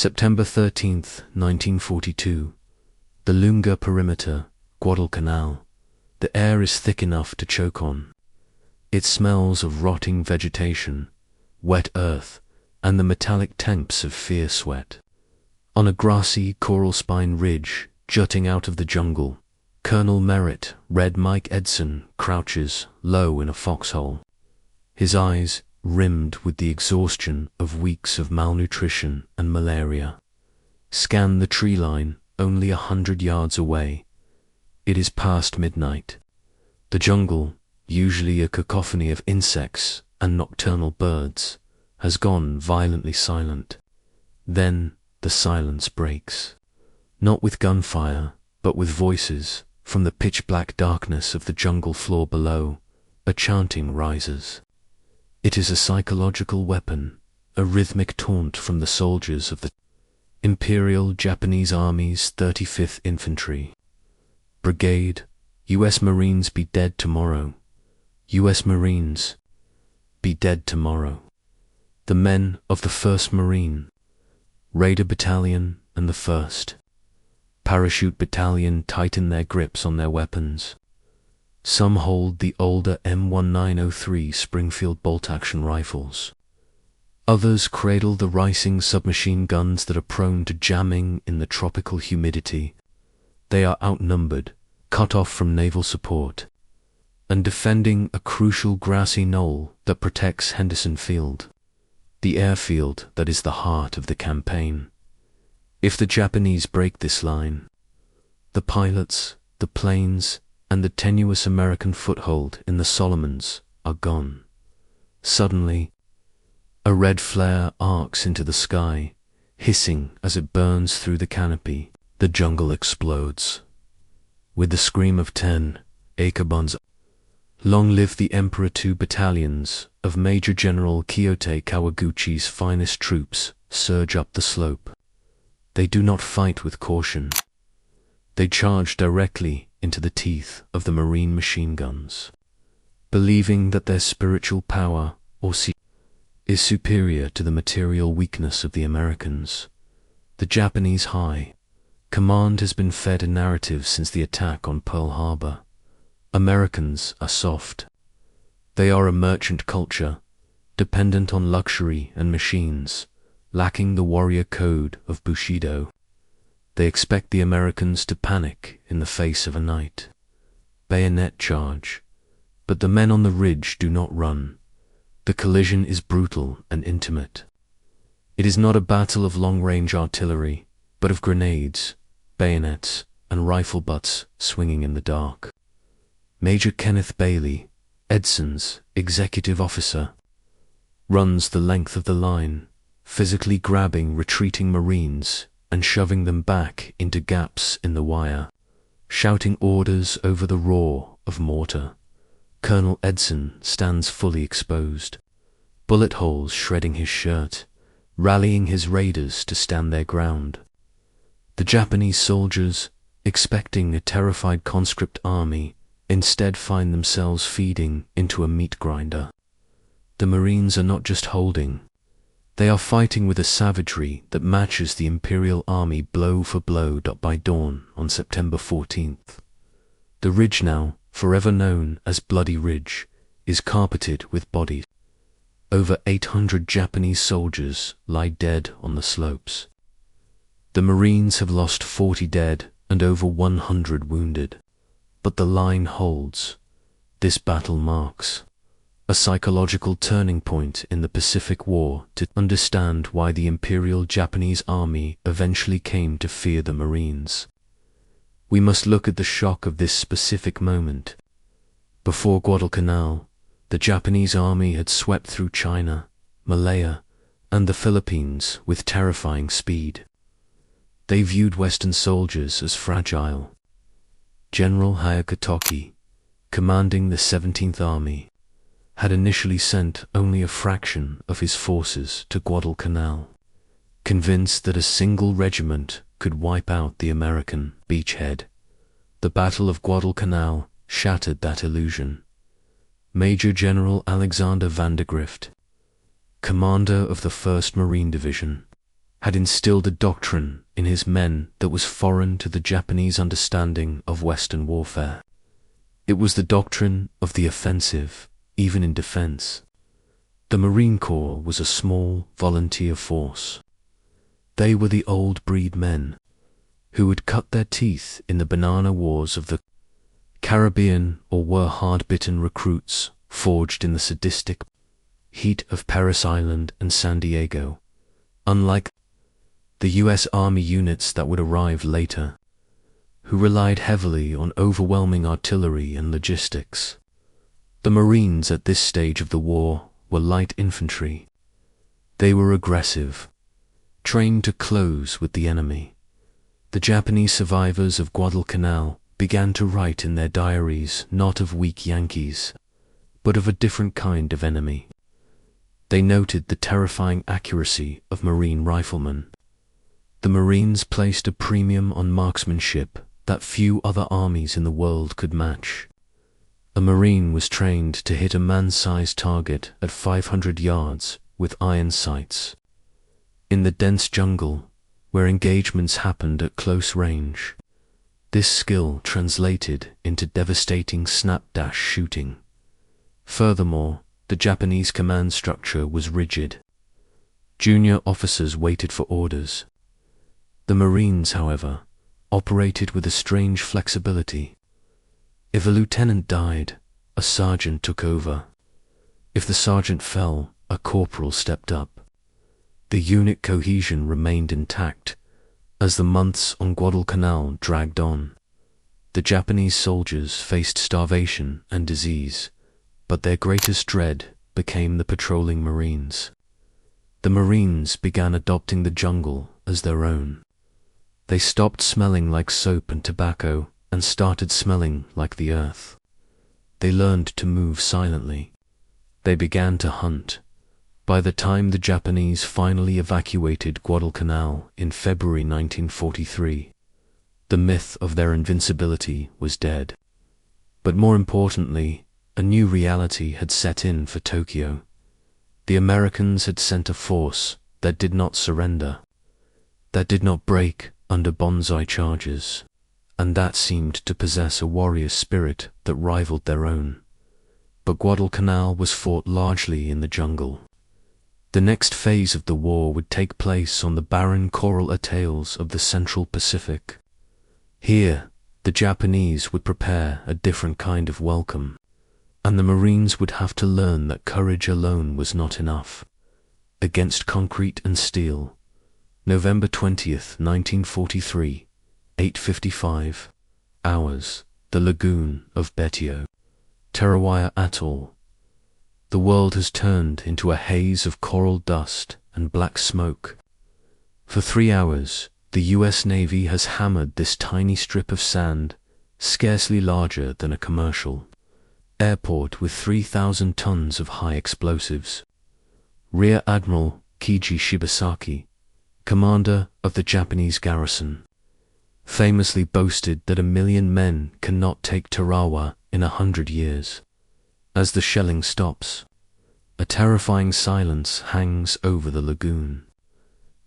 September 13th, 1942. The Lunga perimeter, Guadalcanal. The air is thick enough to choke on. It smells of rotting vegetation, wet earth, and the metallic temps of fear sweat. On a grassy coral spine ridge jutting out of the jungle, Colonel Merritt, Red Mike Edson, crouches low in a foxhole. His eyes rimmed with the exhaustion of weeks of malnutrition and malaria, scan the tree line only 100 yards away. It is past midnight. The jungle, usually a cacophony of insects and nocturnal birds, has gone violently silent. Then the silence breaks, not with gunfire, but with voices. From the pitch-black darkness of the jungle floor below, a chanting rises. It is a psychological weapon, a rhythmic taunt from the soldiers of the Imperial Japanese Army's 35th Infantry. Brigade, U.S. Marines be dead tomorrow. U.S. Marines, be dead tomorrow. The men of the 1st Marine, Raider Battalion and the 1st. Parachute Battalion tighten their grips on their weapons. Some hold the older M1903 Springfield bolt-action rifles. Others cradle the ricing submachine guns that are prone to jamming in the tropical humidity. They are outnumbered, cut off from naval support, and defending a crucial grassy knoll that protects Henderson Field, the airfield that is the heart of the campaign. If the Japanese break this line, the pilots, the planes, and the tenuous American foothold in the Solomons are gone. Suddenly, a red flare arcs into the sky, hissing as it burns through the canopy. The jungle explodes. With the scream of 10 Banzai. Long live the Emperor. 2 battalions of Major General Kyoto Kawaguchi's finest troops surge up the slope. They do not fight with caution. They charge directly into the teeth of the Marine machine guns, believing that their spiritual power is superior to the material weakness of the Americans. The Japanese High Command has been fed a narrative since the attack on Pearl Harbor. Americans are soft. They are a merchant culture, dependent on luxury and machines, lacking the warrior code of Bushido. They expect the Americans to panic in the face of a night bayonet charge, but the men on the ridge do not run. The collision is brutal and intimate. It is not a battle of long-range artillery, but of grenades, bayonets, and rifle butts swinging in the dark. Major Kenneth Bailey, Edson's executive officer, runs the length of the line, physically grabbing retreating Marines and shoving them back into gaps in the wire, shouting orders over the roar of mortar. Colonel Edson stands fully exposed, bullet holes shredding his shirt, rallying his raiders to stand their ground. The Japanese soldiers, expecting a terrified conscript army, instead find themselves feeding into a meat grinder. The Marines are not just holding. They are fighting with a savagery that matches the Imperial Army blow for blow. By dawn on September 14th. The ridge, now forever known as Bloody Ridge, is carpeted with bodies. Over 800 Japanese soldiers lie dead on the slopes. The Marines have lost 40 dead and over 100 wounded. But the line holds. This battle marks a psychological turning point in the Pacific War to understand why the Imperial Japanese Army eventually came to fear the Marines. We must look at the shock of this specific moment. Before Guadalcanal, the Japanese Army had swept through China, Malaya, and the Philippines with terrifying speed. They viewed Western soldiers as fragile. General Hayakatoki, commanding the 17th Army, had initially sent only a fraction of his forces to Guadalcanal, convinced that a single regiment could wipe out the American beachhead. The Battle of Guadalcanal shattered that illusion. Major General Alexander Vandergrift, commander of the 1st Marine Division, had instilled a doctrine in his men that was foreign to the Japanese understanding of Western warfare. It was the doctrine of the offensive, even in defense. The Marine Corps was a small volunteer force. They were the old breed men who had cut their teeth in the banana wars of the Caribbean, or were hard-bitten recruits forged in the sadistic heat of Paris Island and San Diego, unlike the U.S. Army units that would arrive later, who relied heavily on overwhelming artillery and logistics. The Marines at this stage of the war were light infantry. They were aggressive, trained to close with the enemy. The Japanese survivors of Guadalcanal began to write in their diaries not of weak Yankees, but of a different kind of enemy. They noted the terrifying accuracy of Marine riflemen. The Marines placed a premium on marksmanship that few other armies in the world could match. A Marine was trained to hit a man-sized target at 500 yards with iron sights. In the dense jungle, where engagements happened at close range, this skill translated into devastating snapdash shooting. Furthermore, the Japanese command structure was rigid. Junior officers waited for orders. The Marines, however, operated with a strange flexibility. If a lieutenant died, a sergeant took over. If the sergeant fell, a corporal stepped up. The unit cohesion remained intact as the months on Guadalcanal dragged on. The Japanese soldiers faced starvation and disease, but their greatest dread became the patrolling Marines. The Marines began adopting the jungle as their own. They stopped smelling like soap and tobacco and started smelling like the earth. They learned to move silently. They began to hunt. By the time the Japanese finally evacuated Guadalcanal in February 1943, the myth of their invincibility was dead. But more importantly, a new reality had set in for Tokyo. The Americans had sent a force that did not surrender, that did not break under Banzai charges, and that seemed to possess a warrior spirit that rivaled their own. But Guadalcanal was fought largely in the jungle. The next phase of the war would take place on the barren coral atolls of the Central Pacific. Here, the Japanese would prepare a different kind of welcome, and the Marines would have to learn that courage alone was not enough. Against concrete and steel, November 20th, 1943, 8:55 hours, the lagoon of Betio, Tarawa Atoll. The world has turned into a haze of coral dust and black smoke. For 3 hours, the US Navy has hammered this tiny strip of sand, scarcely larger than a commercial airport, with 3,000 tons of high explosives. Rear Admiral Kiji Shibasaki, commander of the Japanese garrison, famously boasted that 1,000,000 men cannot take Tarawa in 100 years. As the shelling stops, a terrifying silence hangs over the lagoon.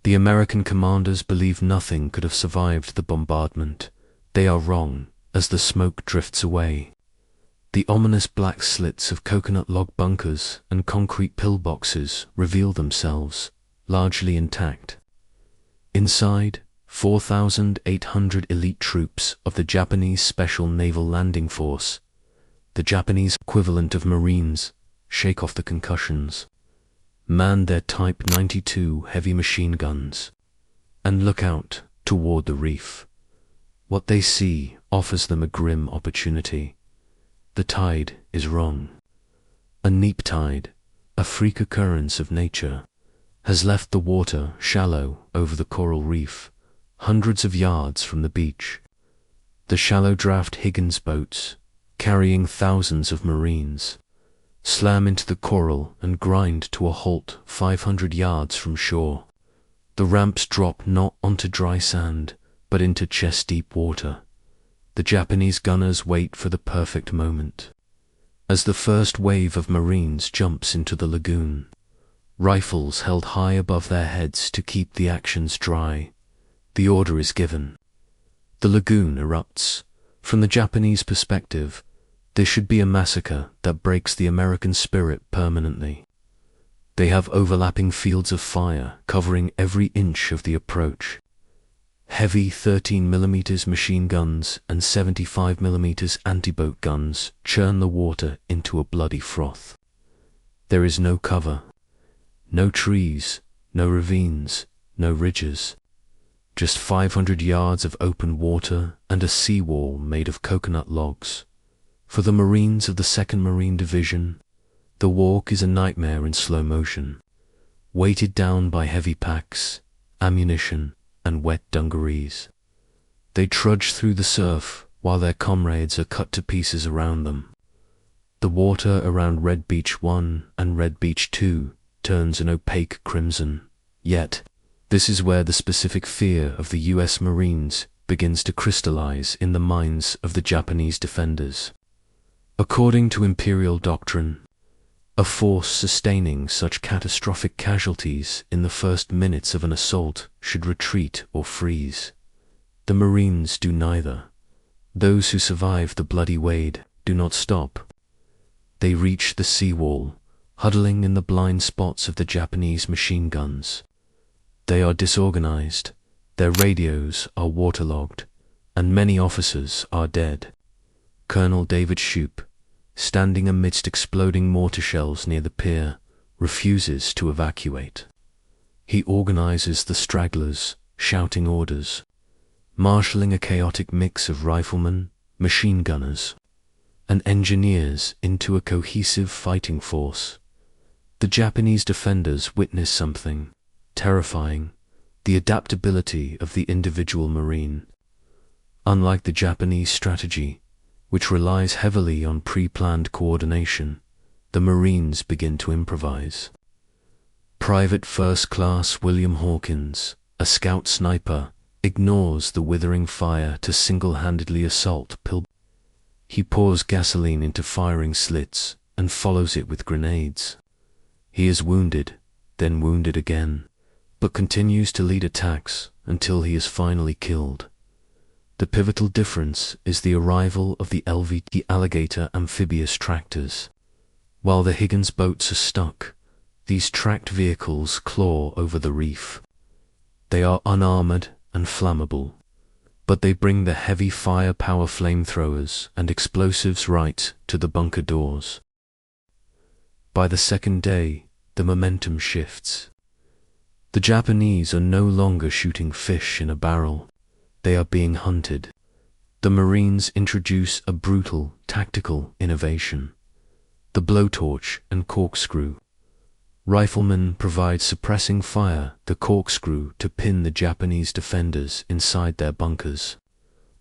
The American commanders believe nothing could have survived the bombardment. They are wrong as the smoke drifts away. The ominous black slits of coconut log bunkers and concrete pillboxes reveal themselves, largely intact. Inside, 4,800 elite troops of the Japanese Special Naval Landing Force, the Japanese equivalent of Marines, shake off the concussions, man their Type 92 heavy machine guns, and look out toward the reef. What they see offers them a grim opportunity. The tide is wrong. A neap tide, a freak occurrence of nature, has left the water shallow over the coral reef, hundreds of yards from the beach. The shallow draft Higgins boats, carrying thousands of Marines, slam into the coral and grind to a halt 500 yards from shore. The ramps drop not onto dry sand, but into chest-deep water. The Japanese gunners wait for the perfect moment. As the first wave of Marines jumps into the lagoon, rifles held high above their heads to keep the actions dry. The order is given. The lagoon erupts. From the Japanese perspective, this should be a massacre that breaks the American spirit permanently. They have overlapping fields of fire covering every inch of the approach. Heavy 13mm machine guns and 75mm anti-boat guns churn the water into a bloody froth. There is no cover, no trees, no ravines, no ridges. Just 500 yards of open water and a seawall made of coconut logs. For the Marines of the 2nd Marine Division, the walk is a nightmare in slow motion, weighted down by heavy packs, ammunition, and wet dungarees. They trudge through the surf while their comrades are cut to pieces around them. The water around Red Beach 1 and Red Beach 2 turns an opaque crimson, yet this is where the specific fear of the US Marines begins to crystallize in the minds of the Japanese defenders. According to Imperial doctrine, a force sustaining such catastrophic casualties in the first minutes of an assault should retreat or freeze. The Marines do neither. Those who survive the bloody wade do not stop. They reach the seawall, huddling in the blind spots of the Japanese machine guns. They are disorganized, their radios are waterlogged, and many officers are dead. Colonel David Shoup, standing amidst exploding mortar shells near the pier, refuses to evacuate. He organizes the stragglers, shouting orders, marshalling a chaotic mix of riflemen, machine gunners, and engineers into a cohesive fighting force. The Japanese defenders witness something terrifying: the adaptability of the individual Marine. Unlike the Japanese strategy, which relies heavily on pre-planned coordination, the Marines begin to improvise. Private First Class William Hawkins, a scout sniper, ignores the withering fire to single-handedly assault Pil. He pours gasoline into firing slits and follows it with grenades. He is wounded, then wounded again, but continues to lead attacks until he is finally killed. The pivotal difference is the arrival of the LVT Alligator amphibious tractors. While the Higgins boats are stuck, these tracked vehicles claw over the reef. They are unarmored and flammable, but they bring the heavy firepower flamethrowers and explosives right to the bunker doors. By the second day, the momentum shifts. The Japanese are no longer shooting fish in a barrel. They are being hunted. The Marines introduce a brutal, tactical innovation: the blowtorch and corkscrew. Riflemen provide suppressing fire, the corkscrew, to pin the Japanese defenders inside their bunkers,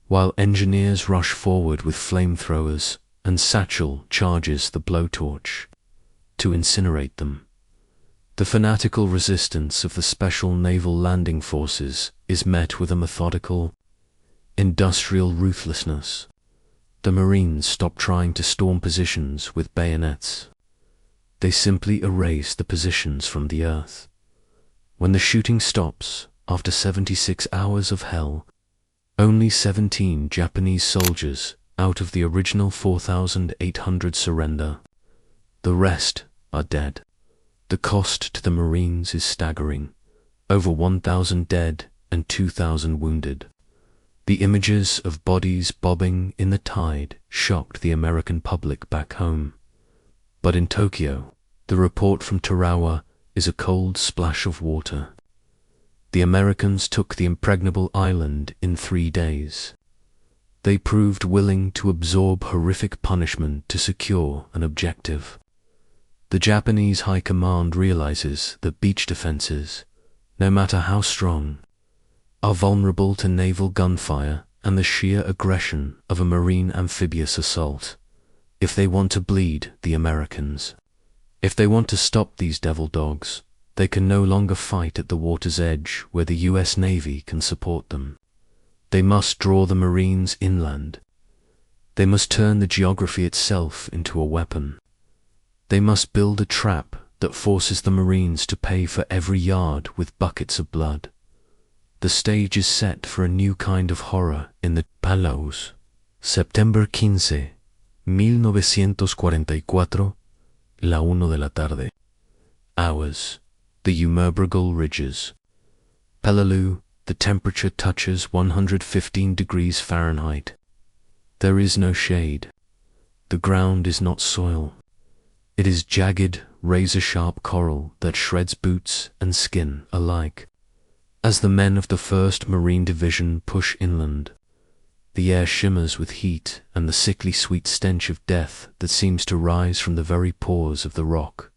while engineers rush forward with flamethrowers and Satchel charges the blowtorch to incinerate them. The fanatical resistance of the Special Naval Landing Forces is met with a methodical, industrial ruthlessness. The Marines stop trying to storm positions with bayonets. They simply erase the positions from the earth. When the shooting stops, after 76 hours of hell, only 17 Japanese soldiers out of the original 4,800 surrender. The rest are dead. The cost to the Marines is staggering: over 1,000 dead and 2,000 wounded. The images of bodies bobbing in the tide shocked the American public back home. But in Tokyo, the report from Tarawa is a cold splash of water. The Americans took the impregnable island in 3 days. They proved willing to absorb horrific punishment to secure an objective. The Japanese High Command realizes that beach defenses, no matter how strong, are vulnerable to naval gunfire and the sheer aggression of a Marine amphibious assault. If they want to bleed the Americans, if they want to stop these devil dogs, they can no longer fight at the water's edge where the US Navy can support them. They must draw the Marines inland. They must turn the geography itself into a weapon. They must build a trap that forces the Marines to pay for every yard with buckets of blood. The stage is set for a new kind of horror in the Palos. September 15, 1944, la 1 de la tarde. Hours, the Umerbrigel Ridges. Peleliu, the temperature touches 115 degrees Fahrenheit. There is no shade. The ground is not soil. It is jagged, razor-sharp coral that shreds boots and skin alike. As the men of the 1st Marine Division push inland, the air shimmers with heat and the sickly sweet stench of death that seems to rise from the very pores of the rock.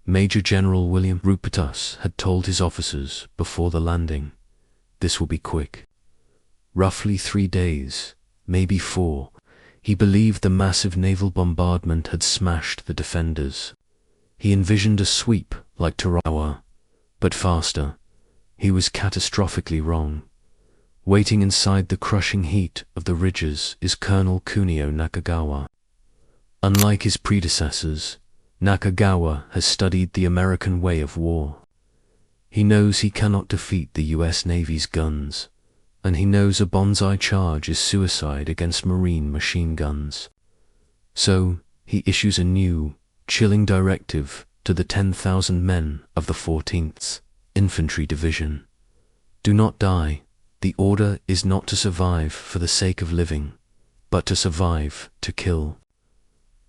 Major General William Rupertus had told his officers before the landing, "This will be quick." Roughly 3 days, maybe 4, he believed the massive naval bombardment had smashed the defenders. He envisioned a sweep like Tarawa, but faster. He was catastrophically wrong. Waiting inside the crushing heat of the ridges is Colonel Kunio Nakagawa. Unlike his predecessors, Nakagawa has studied the American way of war. He knows he cannot defeat the US Navy's guns, and he knows a Banzai charge is suicide against Marine machine guns. So he issues a new, chilling directive to the 10,000 men of the 14th Infantry Division. Do not die. The order is not to survive for the sake of living, but to survive to kill.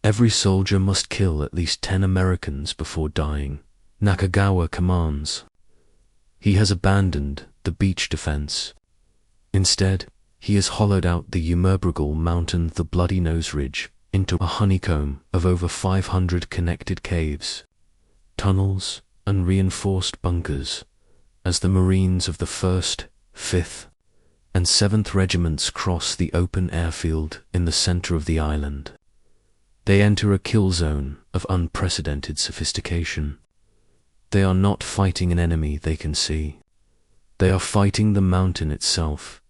Every soldier must kill at least 10 Americans before dying, Nakagawa commands. He has abandoned the beach defense. Instead, he has hollowed out the Umerbrigel Mountain, the Bloody Nose Ridge, into a honeycomb of over 500 connected caves, tunnels, and reinforced bunkers, as the Marines of the 1st, 5th, and 7th Regiments cross the open airfield in the center of the island. They enter a kill zone of unprecedented sophistication. They are not fighting an enemy they can see. They are fighting the mountain itself.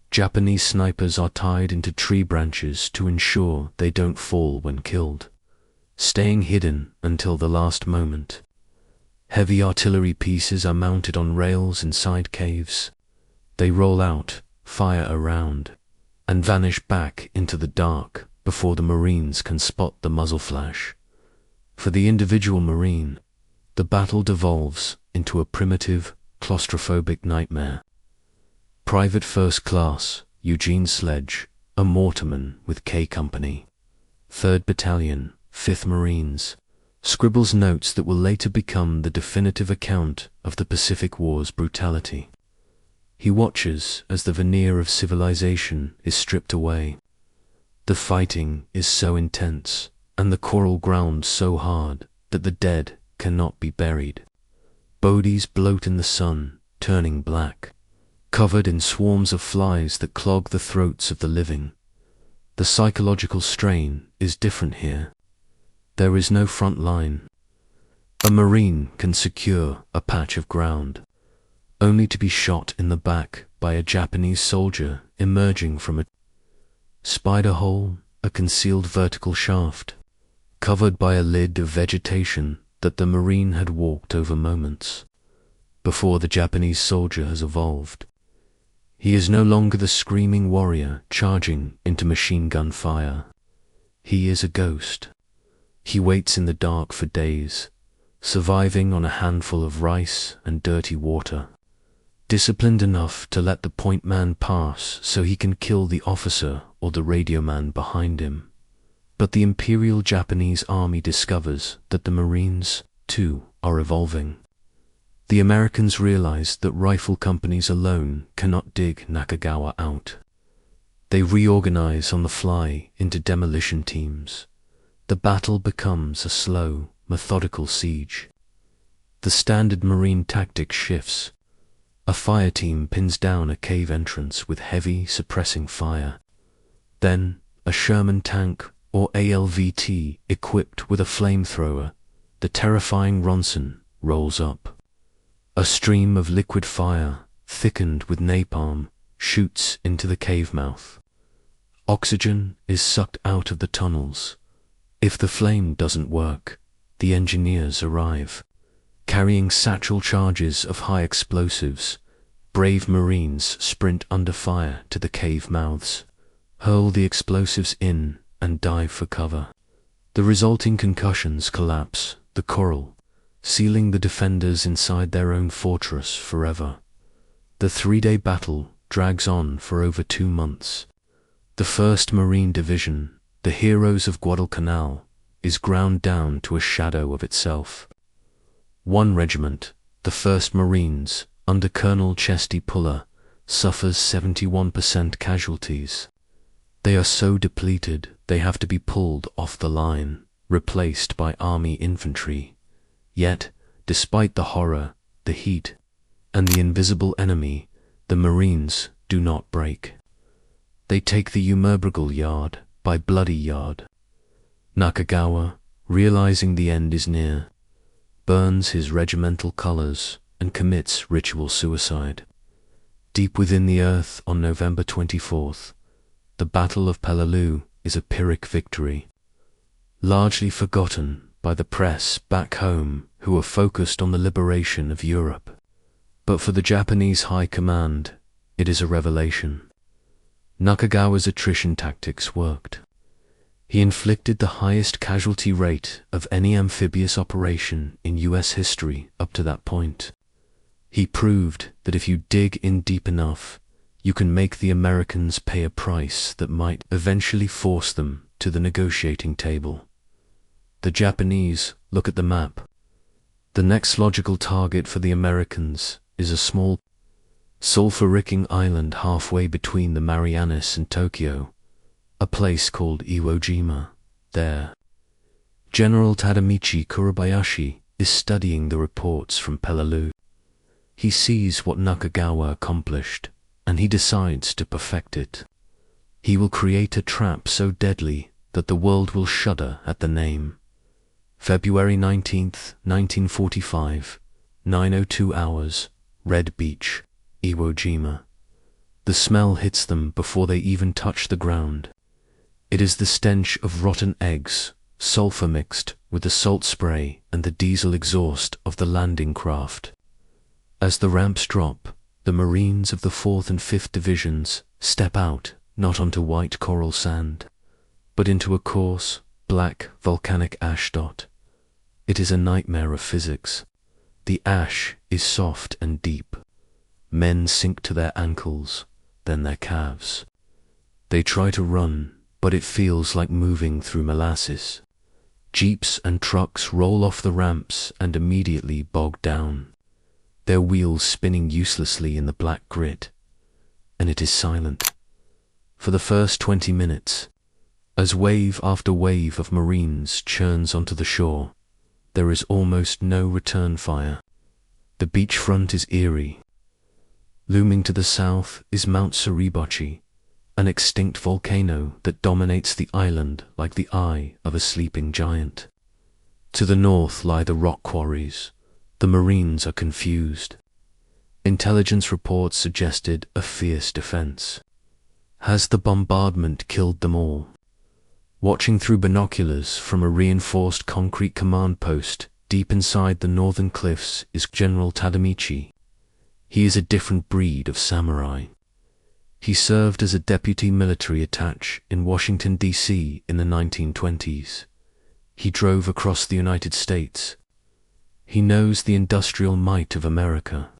Japanese snipers are tied into tree branches to ensure they don't fall when killed, staying hidden until the last moment. Heavy artillery pieces are mounted on rails inside caves. They roll out, fire around, and vanish back into the dark before the Marines can spot the muzzle flash. For the individual Marine, the battle devolves into a primitive, claustrophobic nightmare. Private First Class Eugene Sledge, a mortarman with K Company, 3rd Battalion, 5th Marines, scribbles notes that will later become the definitive account of the Pacific War's brutality. He watches as the veneer of civilization is stripped away. The fighting is so intense, and the coral ground so hard, that the dead cannot be buried. Bodies bloat in the sun, turning black, covered in swarms of flies that clog the throats of the living. The psychological strain is different here. There is no front line. A Marine can secure a patch of ground, only to be shot in the back by a Japanese soldier emerging from a spider hole, a concealed vertical shaft, covered by a lid of vegetation that the Marine had walked over moments before the Japanese soldier has evolved. He is no longer the screaming warrior charging into machine gun fire. He is a ghost. He waits in the dark for days, surviving on a handful of rice and dirty water, disciplined enough to let the point man pass so he can kill the officer or the radio man behind him. But the Imperial Japanese Army discovers that the Marines, too, are evolving. The Americans realize that rifle companies alone cannot dig Nakagawa out. They reorganize on the fly into demolition teams. The battle becomes a slow, methodical siege. The standard Marine tactic shifts. A fire team pins down a cave entrance with heavy, suppressing fire. Then, a Sherman tank or ALVT equipped with a flamethrower, the terrifying Ronson, rolls up. A stream of liquid fire, thickened with napalm, shoots into the cave mouth. Oxygen is sucked out of the tunnels. If the flame doesn't work, the engineers arrive. Carrying satchel charges of high explosives, brave Marines sprint under fire to the cave mouths, hurl the explosives in, and dive for cover. The resulting concussions collapse the coral, sealing the defenders inside their own fortress forever. The 3-day battle drags on for over 2 months. The 1st Marine Division, the heroes of Guadalcanal, is ground down to a shadow of itself. One regiment, the 1st Marines, under Colonel Chesty Puller, suffers 71% casualties. They are so depleted they have to be pulled off the line, replaced by Army infantry. Yet, despite the horror, the heat, and the invisible enemy, the Marines do not break. They take the Umerbrigel yard by Bloody Yard. Nakagawa, realizing the end is near, burns his regimental colors and commits ritual suicide. Deep within the earth on November 24th, the Battle of Peleliu is a Pyrrhic victory, largely forgotten by the press back home who are focused on the liberation of Europe. But for the Japanese High Command, it is a revelation. Nakagawa's attrition tactics worked. He inflicted the highest casualty rate of any amphibious operation in US history up to that point. He proved that if you dig in deep enough, you can make the Americans pay a price that might eventually force them to the negotiating table. The Japanese look at the map. The next logical target for the Americans is a small, sulfur-ricking island halfway between the Marianas and Tokyo, a place called Iwo Jima. There, General Tadamichi Kuribayashi is studying the reports from Peleliu. He sees what Nakagawa accomplished, and he decides to perfect it. He will create a trap so deadly that the world will shudder at the name. February 19th, 1945, 9:02 hours, Red Beach, Iwo Jima. The smell hits them before they even touch the ground. It is the stench of rotten eggs, sulfur mixed with the salt spray and the diesel exhaust of the landing craft. As the ramps drop, the Marines of the 4th and 5th Divisions step out not onto white coral sand, but into a coarse, black volcanic ash dot. It is a nightmare of physics. The ash is soft and deep. Men sink to their ankles, then their calves. They try to run, but it feels like moving through molasses. Jeeps and trucks roll off the ramps and immediately bog down, their wheels spinning uselessly in the black grit. And it is silent. For the first 20 minutes, as wave after wave of Marines churns onto the shore, there is almost no return fire. The beachfront is eerie. Looming to the south is Mount Suribachi, an extinct volcano that dominates the island like the eye of a sleeping giant. To the north lie the rock quarries. The Marines are confused. Intelligence reports suggested a fierce defense. Has the bombardment killed them all? Watching through binoculars from a reinforced concrete command post deep inside the northern cliffs is General Tadamichi. He is a different breed of samurai. He served as a deputy military attaché in Washington, D.C. in the 1920s. He drove across the United States. He knows the industrial might of America.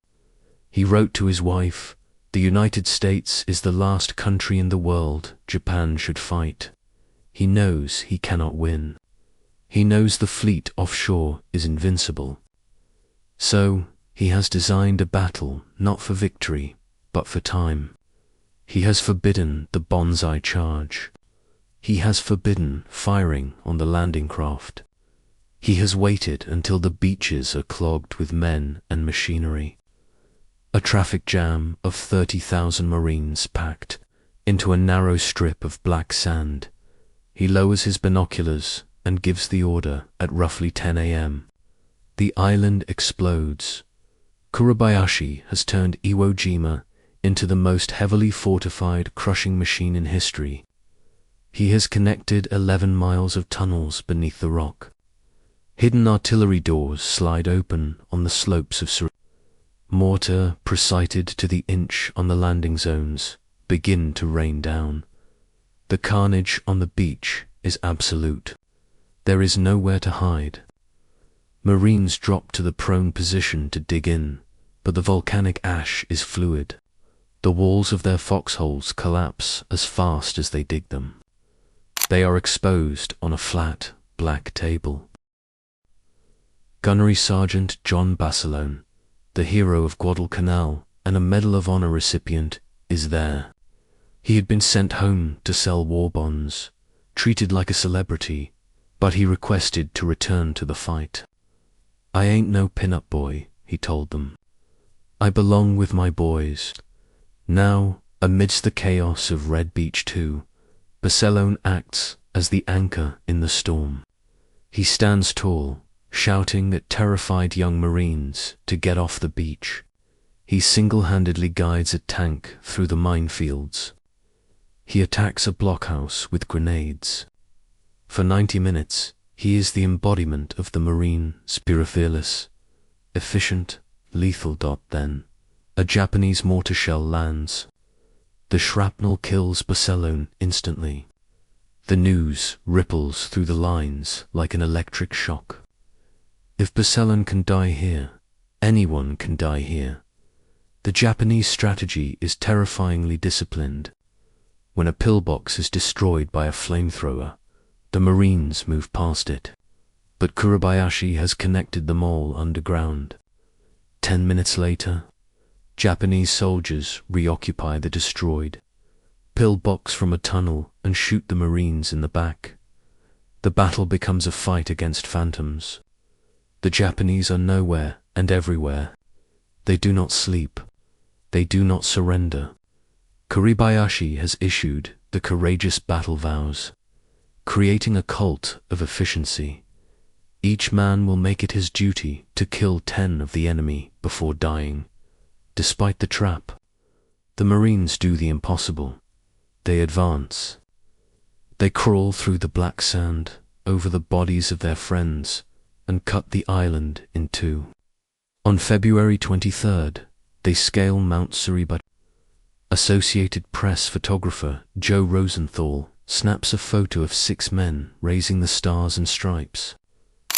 He wrote to his wife, "The United States is the last country in the world Japan should fight." He knows he cannot win. He knows the fleet offshore is invincible. So, he has designed a battle not for victory, but for time. He has forbidden the Banzai charge. He has forbidden firing on the landing craft. He has waited until the beaches are clogged with men and machinery. A traffic jam of 30,000 Marines packed into a narrow strip of black sand. He lowers his binoculars and gives the order at roughly 10 a.m. The island explodes. Kuribayashi has turned Iwo Jima into the most heavily fortified crushing machine in history. He has connected 11 miles of tunnels beneath the rock. Hidden artillery doors slide open on the slopes of mortar, precited to the inch on the landing zones, begin to rain down. The carnage on the beach is absolute. There is nowhere to hide. Marines drop to the prone position to dig in, but the volcanic ash is fluid. The walls of their foxholes collapse as fast as they dig them. They are exposed on a flat, black table. Gunnery Sergeant John Basilone, the hero of Guadalcanal and a Medal of Honor recipient, is there. He had been sent home to sell war bonds, treated like a celebrity, but he requested to return to the fight. "I ain't no pin-up boy," he told them. "I belong with my boys." Now, amidst the chaos of Red Beach 2, Basilone acts as the anchor in the storm. He stands tall, shouting at terrified young Marines to get off the beach. He single-handedly guides a tank through the minefields. He attacks a blockhouse with grenades. For 90 minutes, he is the embodiment of the Marine spirit, fearless, efficient, lethal. Then, a Japanese mortar shell lands. The shrapnel kills Basilone instantly. The news ripples through the lines like an electric shock. If Basilone can die here, anyone can die here. The Japanese strategy is terrifyingly disciplined. When a pillbox is destroyed by a flamethrower, the Marines move past it. But Kuribayashi has connected them all underground. 10 minutes later, Japanese soldiers reoccupy the destroyed pillbox from a tunnel and shoot the Marines in the back. The battle becomes a fight against phantoms. The Japanese are nowhere and everywhere. They do not sleep. They do not surrender. Kuribayashi has issued the courageous battle vows, creating a cult of efficiency. Each man will make it his duty to kill 10 of the enemy before dying. Despite the trap, the Marines do the impossible. They advance. They crawl through the black sand, over the bodies of their friends, and cut the island in two. On February 23rd, they scale Mount Suribachi. Associated Press photographer Joe Rosenthal snaps a photo of 6 men raising the stars and stripes.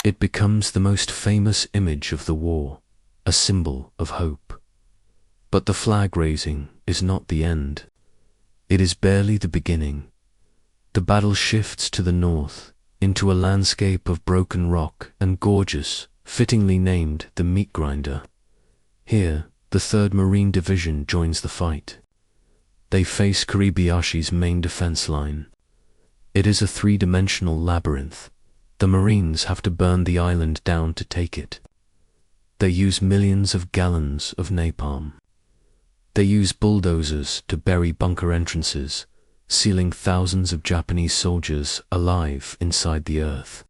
It becomes the most famous image of the war, a symbol of hope. But the flag raising is not the end. It is barely the beginning. The battle shifts to the north, into a landscape of broken rock and gorges, fittingly named the Meat Grinder. Here, the 3rd Marine Division joins the fight. They face Kuribayashi's main defense line. It is a 3-dimensional labyrinth. The Marines have to burn the island down to take it. They use millions of gallons of napalm. They use bulldozers to bury bunker entrances, sealing thousands of Japanese soldiers alive inside the earth.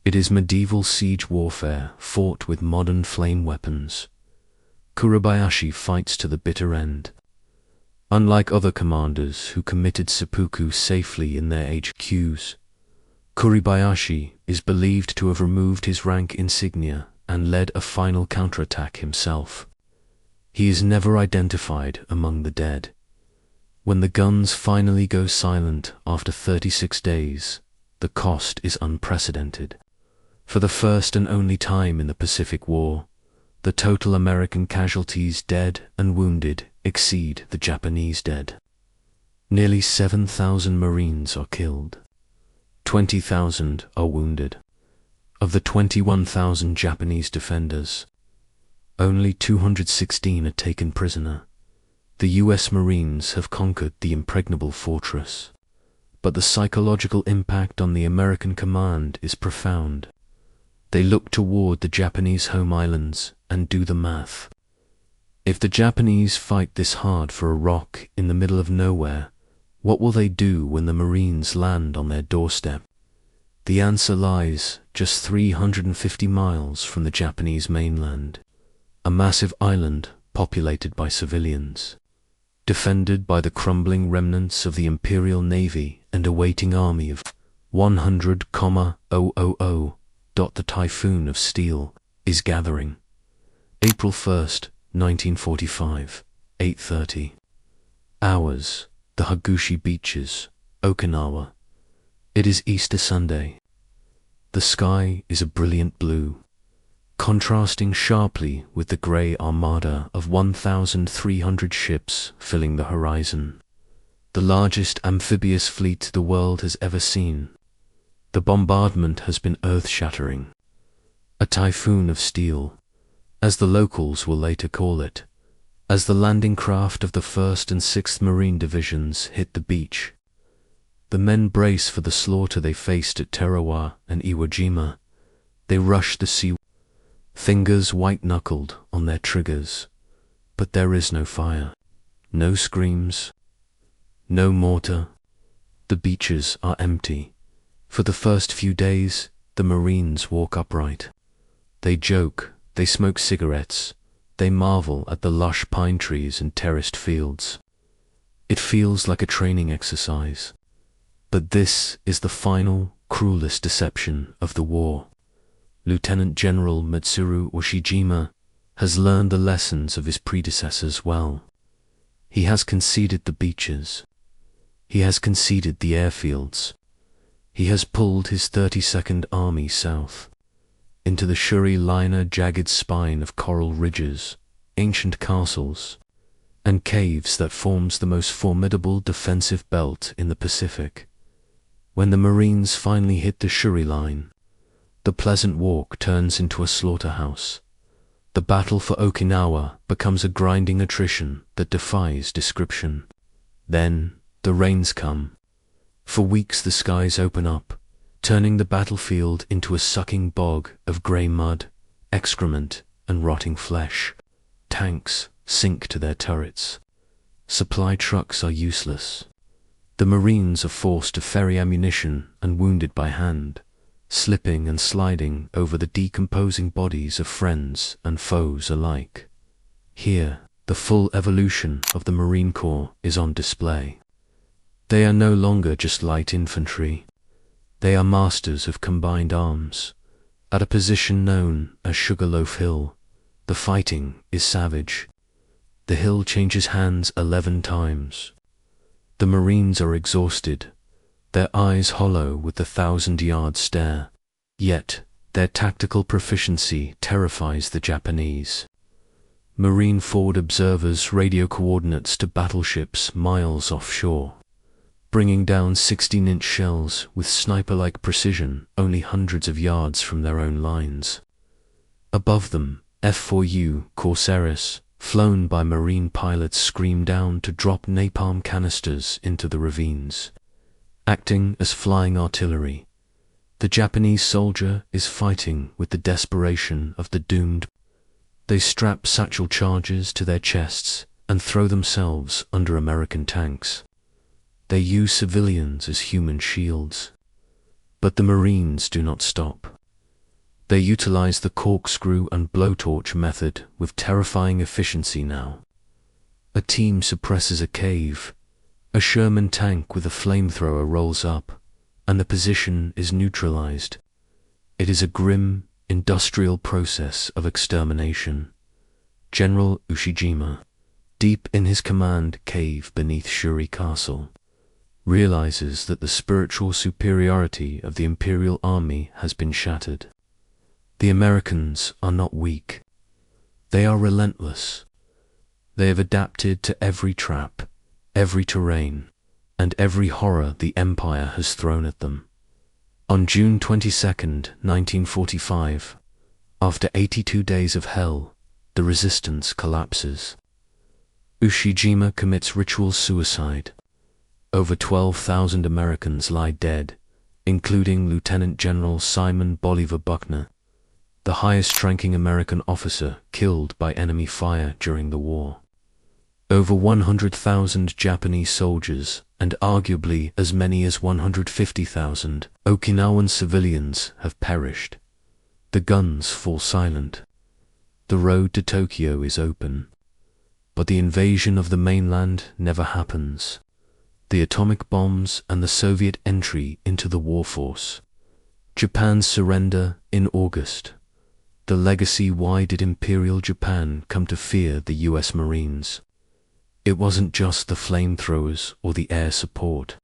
It is medieval siege warfare fought with modern flame weapons. Kuribayashi fights to the bitter end. Unlike other commanders who committed seppuku safely in their HQs, Kuribayashi is believed to have removed his rank insignia and led a final counterattack himself. He is never identified among the dead. When the guns finally go silent after 36 days, the cost is unprecedented. For the first and only time in the Pacific War, the total American casualties, dead and wounded, exceed the Japanese dead. Nearly 7,000 Marines are killed. 20,000 are wounded. Of the 21,000 Japanese defenders, only 216 are taken prisoner. The US Marines have conquered the impregnable fortress, but the psychological impact on the American command is profound. They look toward the Japanese home islands and do the math. If the Japanese fight this hard for a rock in the middle of nowhere, what will they do when the Marines land on their doorstep? The answer lies just 350 miles from the Japanese mainland, a massive island populated by civilians, defended by the crumbling remnants of the Imperial Navy and a waiting army of 100,000 The Typhoon of Steel is gathering. April 1st, 1945, 8:30. Hours, the Hagushi Beaches, Okinawa. It is Easter Sunday. The sky is a brilliant blue, contrasting sharply with the grey armada of 1,300 ships filling the horizon. The largest amphibious fleet the world has ever seen. The bombardment has been earth-shattering. A typhoon of steel, as the locals will later call it, as the landing craft of the 1st and 6th Marine Divisions hit the beach. The men brace for the slaughter they faced at Tarawa and Iwo Jima. They rush the sea, fingers white-knuckled on their triggers. But there is no fire, no screams, no mortar. The beaches are empty. For the first few days, the Marines walk upright. They joke, they smoke cigarettes, they marvel at the lush pine trees and terraced fields. It feels like a training exercise. But this is the final, cruelest deception of the war. Lieutenant General Matsuru Ushijima has learned the lessons of his predecessors well. He has conceded the beaches. He has conceded the airfields. He has pulled his 32nd Army south, into the Shuri-liner jagged spine of coral ridges, ancient castles, and caves that forms the most formidable defensive belt in the Pacific. When the Marines finally hit the Shuri line, the pleasant walk turns into a slaughterhouse. The battle for Okinawa becomes a grinding attrition that defies description. Then the rains come. For weeks the skies open up, turning the battlefield into a sucking bog of grey mud, excrement, and rotting flesh. Tanks sink to their turrets. Supply trucks are useless. The Marines are forced to ferry ammunition and wounded by hand, slipping and sliding over the decomposing bodies of friends and foes alike. Here, the full evolution of the Marine Corps is on display. They are no longer just light infantry. They are masters of combined arms. At a position known as Sugarloaf Hill, the fighting is savage. The hill changes hands 11 times. The Marines are exhausted, their eyes hollow with the 1,000-yard stare. Yet, their tactical proficiency terrifies the Japanese. Marine forward observers radio coordinates to battleships miles offshore, bringing down 16-inch shells with sniper-like precision only hundreds of yards from their own lines. Above them, F-4U Corsaires, flown by Marine pilots, scream down to drop napalm canisters into the ravines. Acting as flying artillery, the Japanese soldier is fighting with the desperation of the doomed. They strap satchel charges to their chests and throw themselves under American tanks. They use civilians as human shields. But the Marines do not stop. They utilize the corkscrew and blowtorch method with terrifying efficiency now. A team suppresses a cave. A Sherman tank with a flamethrower rolls up, and the position is neutralized. It is a grim, industrial process of extermination. General Ushijima, deep in his command cave beneath Shuri Castle, realizes that the spiritual superiority of the Imperial Army has been shattered. The Americans are not weak. They are relentless. They have adapted to every trap, every terrain, and every horror the Empire has thrown at them. On June 22nd, 1945, after 82 days of hell, the resistance collapses. Ushijima commits ritual suicide. Over 12,000 Americans lie dead, including Lieutenant General Simon Bolivar Buckner, the highest-ranking American officer killed by enemy fire during the war. Over 100,000 Japanese soldiers and arguably as many as 150,000 Okinawan civilians have perished. The guns fall silent. The road to Tokyo is open. But the invasion of the mainland never happens. The atomic bombs and the Soviet entry into the war force. Japan's surrender in August. The legacy. Why did Imperial Japan come to fear the US Marines? It wasn't just the flamethrowers or the air support.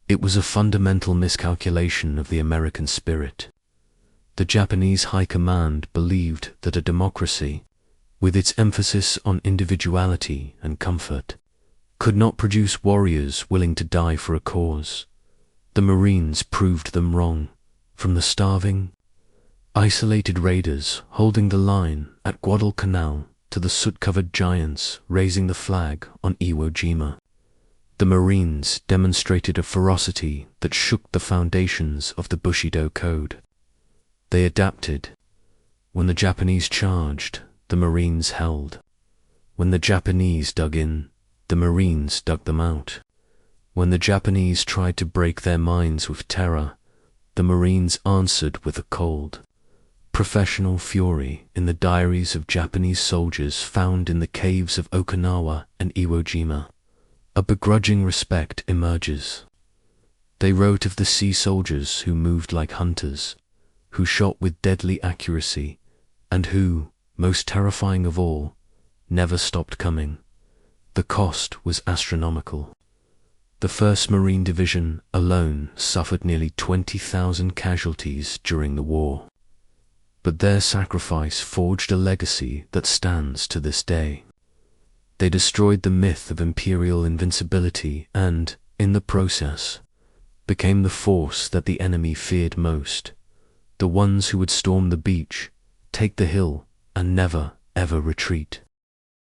It was a fundamental miscalculation of the American spirit. The Japanese High Command believed that a democracy, with its emphasis on individuality and comfort, could not produce warriors willing to die for a cause. The Marines proved them wrong, from the starving, isolated raiders holding the line at Guadalcanal to the soot-covered giants raising the flag on Iwo Jima. The Marines demonstrated a ferocity that shook the foundations of the Bushido Code. They adapted. When the Japanese charged, the Marines held. When the Japanese dug in, the Marines dug them out. When the Japanese tried to break their minds with terror, the Marines answered with a cold, professional fury. In the diaries of Japanese soldiers found in the caves of Okinawa and Iwo Jima, a begrudging respect emerges. They wrote of the sea soldiers who moved like hunters, who shot with deadly accuracy, and who, most terrifying of all, never stopped coming. The cost was astronomical. The 1st Marine Division alone suffered nearly 20,000 casualties during the war. But their sacrifice forged a legacy that stands to this day. They destroyed the myth of imperial invincibility and, in the process, became the force that the enemy feared most, the ones who would storm the beach, take the hill, and never, ever retreat.